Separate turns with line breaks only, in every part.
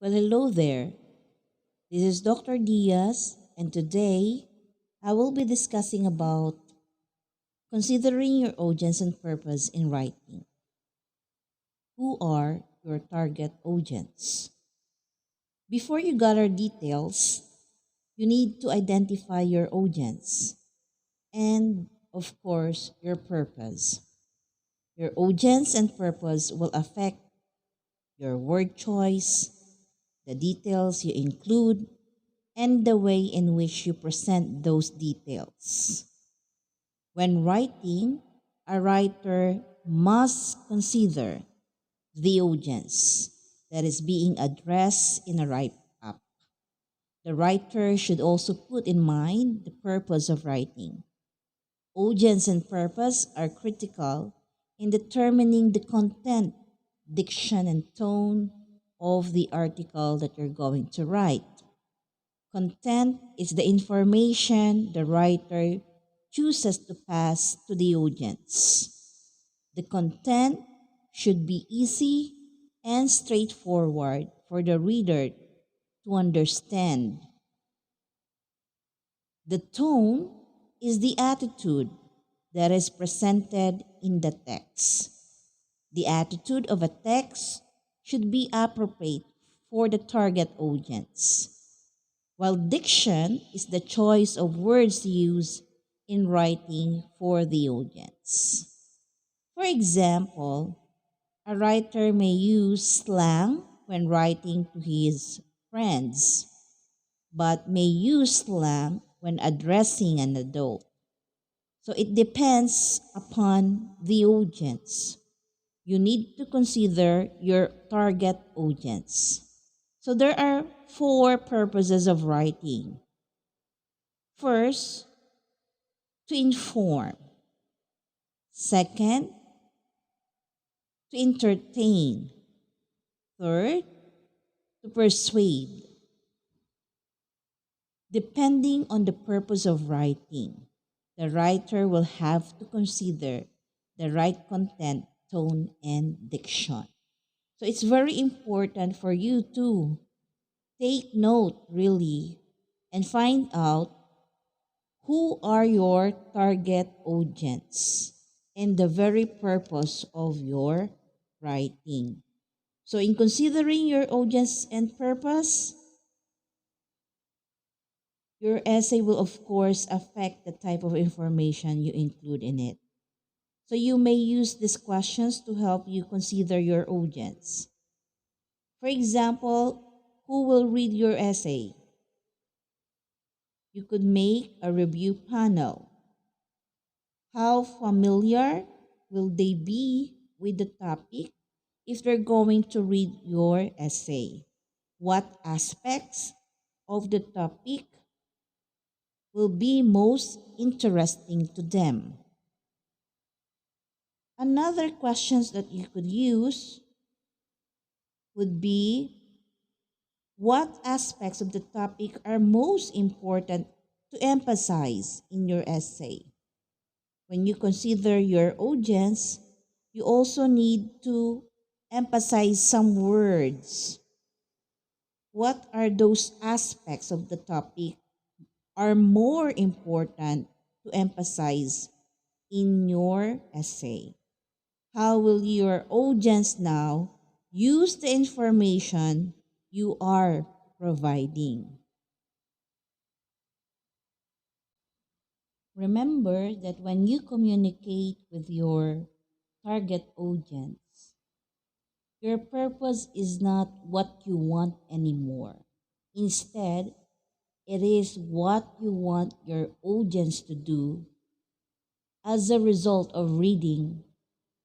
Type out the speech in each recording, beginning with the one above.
Well, hello there. This is Dr. Diaz, and today I will be discussing about considering your audience and purpose in writing. Who are your target audience? Before you gather details, you need to identify your audience and, of course, your purpose. Your audience and purpose will affect your word choice, the details you include, and the way in which you present those details. When writing, a writer must consider the audience that is being addressed in a write up. The writer should also put in mind the purpose of writing. Audience and purpose are critical in determining the content, diction, and tone of the article that you're going to write. Content is the information the writer chooses to pass to the audience. The content should be easy and straightforward for the reader to understand. The tone is the attitude that is presented in the text. The attitude of a text should be appropriate for the target audience, while diction is the choice of words used in writing for the audience. For example, a writer may use slang when writing to his friends, but may use slang when addressing an adult. So it depends upon the audience. You need to consider your target audience. So there are four purposes of writing. First, to inform. Second, to entertain. Third, to persuade. Depending on the purpose of writing, the writer will have to consider the right content, tone, and diction. So it's very important for you to take note really and find out who are your target audience and the very purpose of your writing. So in considering your audience and purpose, your essay will of course affect the type of information you include in it. So you may use these questions to help you consider your audience. For example, who will read your essay? You could make a review panel. How familiar will they be with the topic if they're going to read your essay? What aspects of the topic will be most interesting to them? Another questions that you could use would be what aspects of the topic are most important to emphasize in your essay? When you consider your audience, you also need to emphasize some words. What are those aspects of the topic are more important to emphasize in your essay? How will your audience now use the information you are providing? Remember that when you communicate with your target audience, your purpose is not what you want anymore. Instead, it is what you want your audience to do as a result of reading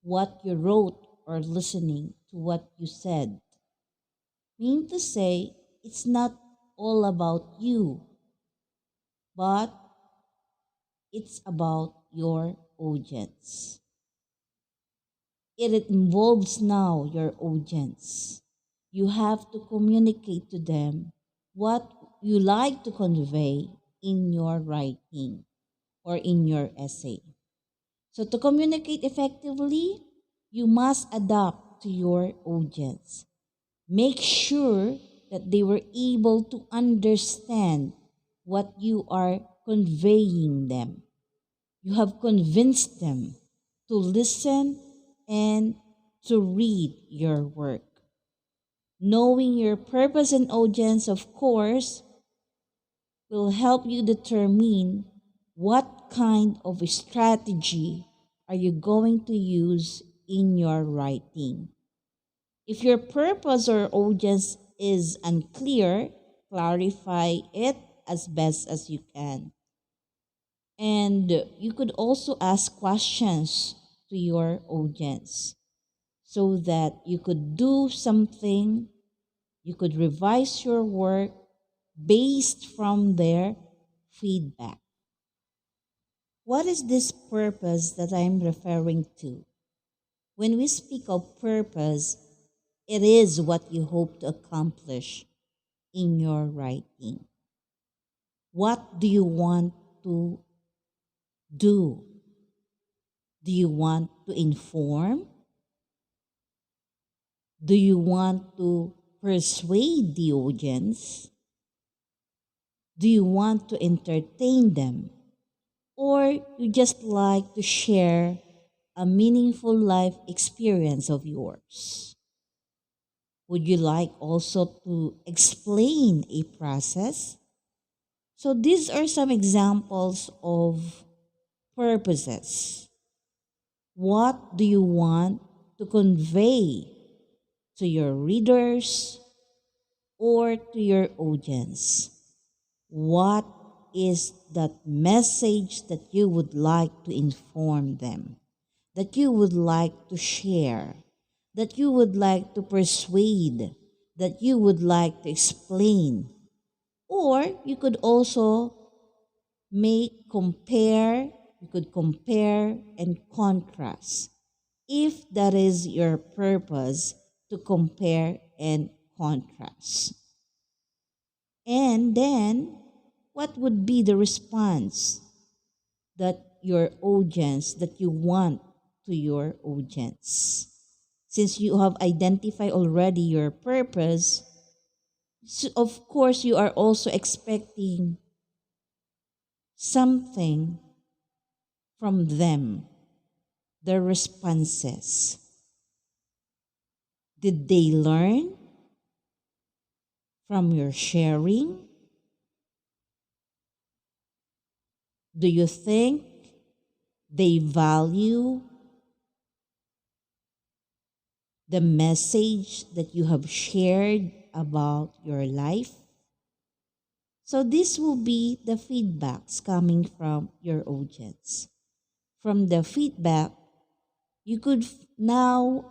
what you wrote or listening to what you said. Mean to say, it's not all about you, but it's about your audience. It involves now your audience. You have to communicate to them what you like to convey in your writing or in your essay. So to communicate effectively, you must adapt to your audience. Make sure that they were able to understand what you are conveying them. You have convinced them to listen and to read your work. Knowing your purpose and audience, of course, will help you determine what kind of a strategy are you going to use in your writing. If your purpose or audience is unclear, clarify it as best as you can. And you could also ask questions to your audience so that you could do something, you could revise your work based from their feedback. What is this purpose that I'm referring to? When we speak of purpose, it is what you hope to accomplish in your writing. What do you want to do? Do you want to inform? Do you want to persuade the audience? Do you want to entertain them? Or you just like to share a meaningful life experience of yours? Would you like also to explain a process? So these are some examples of purposes. What do you want to convey to your readers or to your audience? What is that message that you would like to inform them, that you would like to share, that you would like to persuade, that you would like to explain? Or you could also you could compare and contrast if that is your purpose, to compare and contrast. And then, what would be the response that that you want to your audience? Since you have identified already your purpose, so of course you are also expecting something from them, their responses. Did they learn from your sharing? Do you think they value the message that you have shared about your life? So this will be the feedbacks coming from your audience. From the feedback, you could now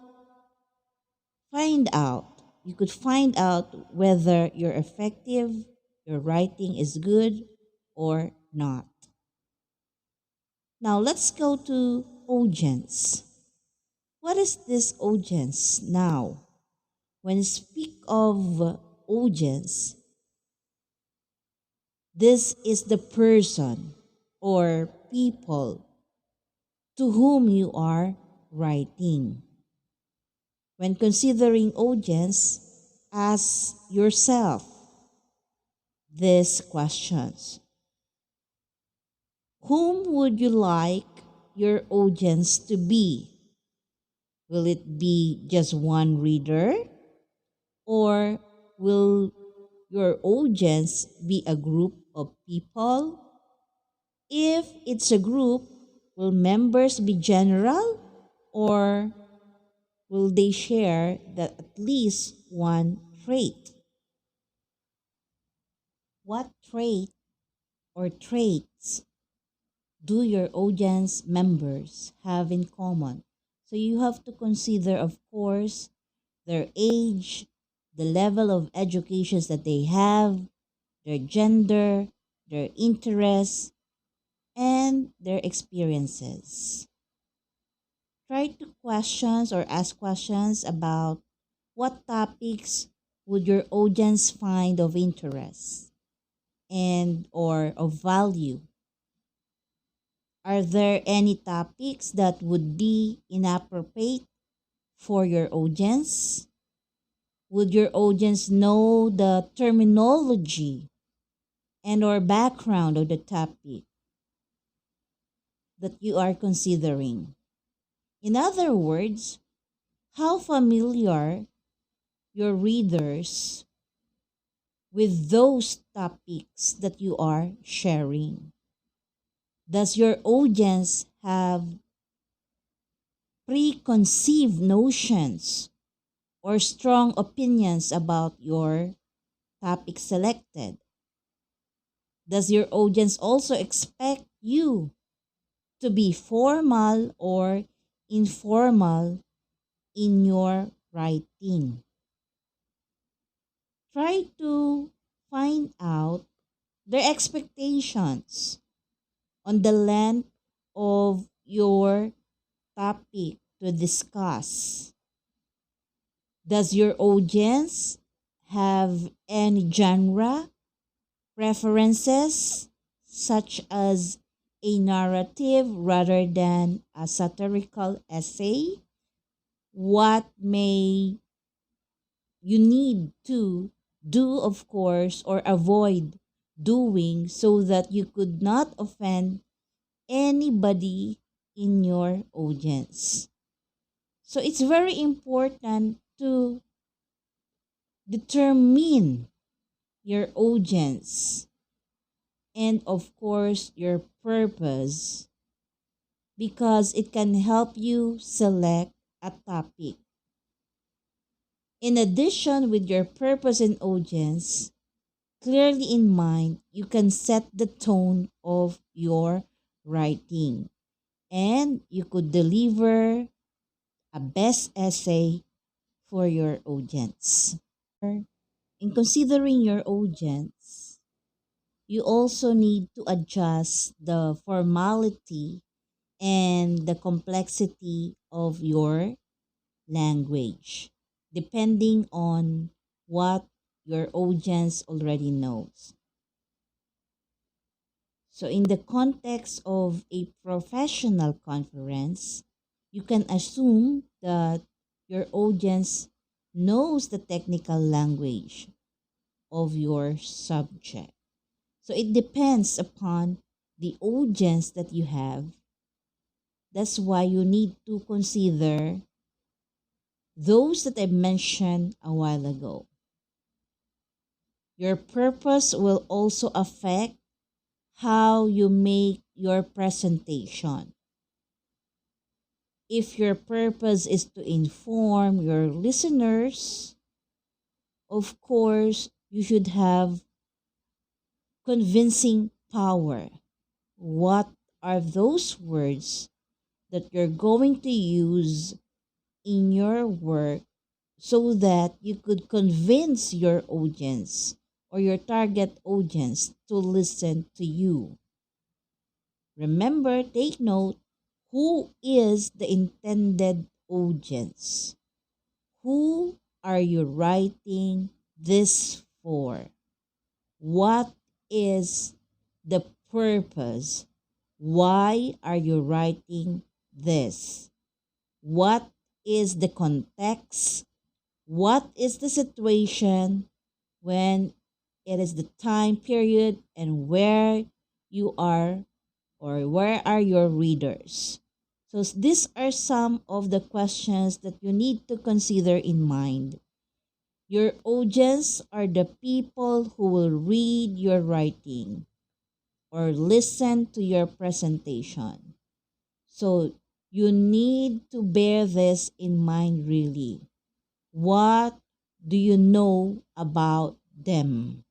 you could find out whether you're effective, your writing is good or not. Now let's go to audience. What is this audience now? When you speak of audience, this is the person or people to whom you are writing. When considering audience, ask yourself these questions. Whom would you like your audience to be? Will it be just one reader? Or will your audience be a group of people? If it's a group, will members be general or will they share that at least one trait? What trait or traits do your audience members have in common? So you have to consider, of course, their age, the level of educations that they have, their gender, their interests, and their experiences. Try to questions or ask questions about what topics would your audience find of interest and or of value. Are there any topics that would be inappropriate for your audience? Would your audience know the terminology and or background of the topic that you are considering? In other words, how familiar your readers with those topics that you are sharing? Does your audience have preconceived notions or strong opinions about your topic selected? Does your audience also expect you to be formal or informal in your writing? Try to find out their expectations on the length of your topic to discuss. Does your audience have any genre preferences, such as a narrative rather than a satirical essay? What may you need to do, of course, or avoid doing so that you could not offend anybody in your audience? So it's very important to determine your audience and, of course, your purpose, because it can help you select a topic. In addition, with your purpose and audience clearly in mind, you can set the tone of your writing and you could deliver a best essay for your audience. In considering your audience, you also need to adjust the formality and the complexity of your language, depending on what your audience already knows. So, in the context of a professional conference, you can assume that your audience knows the technical language of your subject. So, it depends upon the audience that you have. That's why you need to consider those that I mentioned a while ago. Your purpose will also affect how you make your presentation. If your purpose is to inform your listeners, of course, you should have convincing power. What are those words that you're going to use in your work so that you could convince your audience or your target audience to listen to you? Remember, take note, who is the intended audience? Who are you writing this for? What is the purpose? Why are you writing this? What is the context? What is the situation when it is the time period and where you are or where are your readers? So these are some of the questions that you need to consider in mind. Your audience are the people who will read your writing or listen to your presentation. So you need to bear this in mind really. What do you know about them?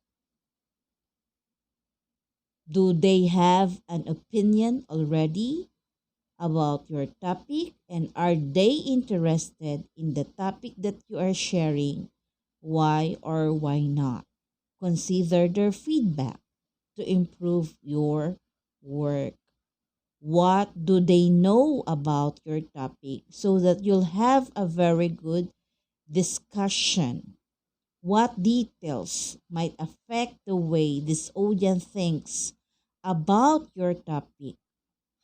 Do they have an opinion already about your topic, and are they interested in the topic that you are sharing? Why or why not? Consider their feedback to improve your work. What do they know about your topic so that you'll have a very good discussion? What details might affect the way this audience thinks about your topic?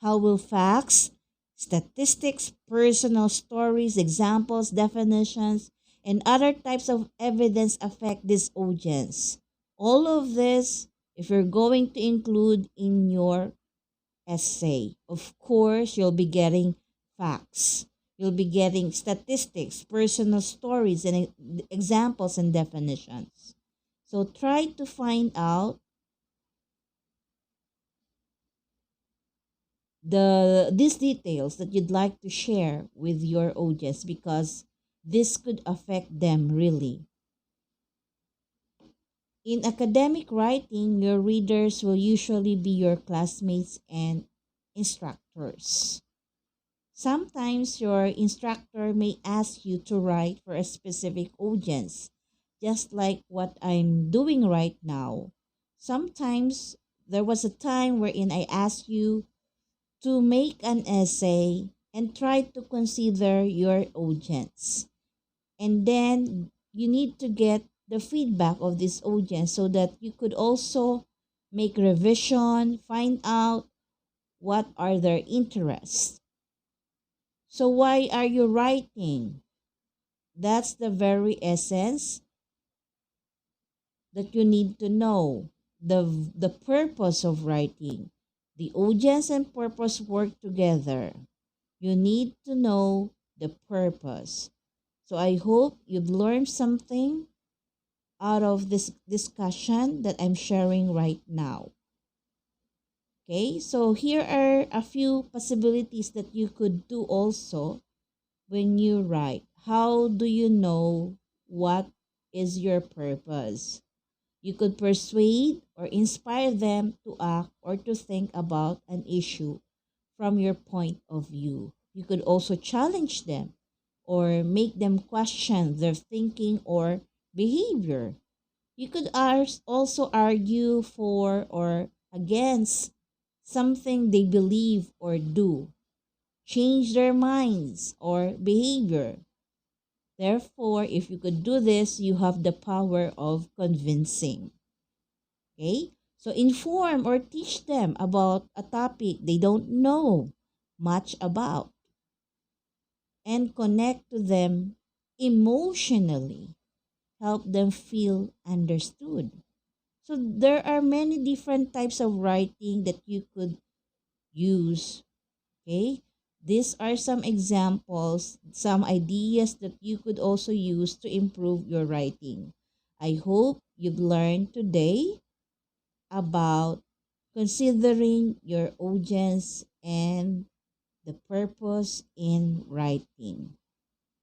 How will facts, statistics, personal stories, examples, definitions, and other types of evidence affect this audience. All of this, if you're going to include in your essay, of course, you'll be getting facts. You'll be getting statistics, personal stories, and examples and definitions. So try to find out these details that you'd like to share with your audience because this could affect them really. In academic writing, your readers will usually be your classmates and instructors. Sometimes your instructor may ask you to write for a specific audience, just like what I'm doing right now. Sometimes there was a time wherein I asked you to make an essay and try to consider your audience. And then you need to get the feedback of this audience so that you could also make revision, find out what are their interests. So why are you writing? That's the very essence that you need to know. The purpose of writing. The audience and purpose work together. You need to know the purpose. So I hope you've learned something out of this discussion that I'm sharing right now. Okay, so here are a few possibilities that you could do also when you write. How do you know what is your purpose? You could persuade or inspire them to act or to think about an issue from your point of view. You could also challenge them or make them question their thinking or behavior. You could also argue for or against something they believe or do, change their minds or behavior. Therefore, if you could do this, you have the power of convincing. Okay? So inform or teach them about a topic they don't know much about and connect to them emotionally. Help them feel understood. So there are many different types of writing that you could use. Okay? These are some examples, some ideas that you could also use to improve your writing. I hope you've learned today about considering your audience and the purpose in writing.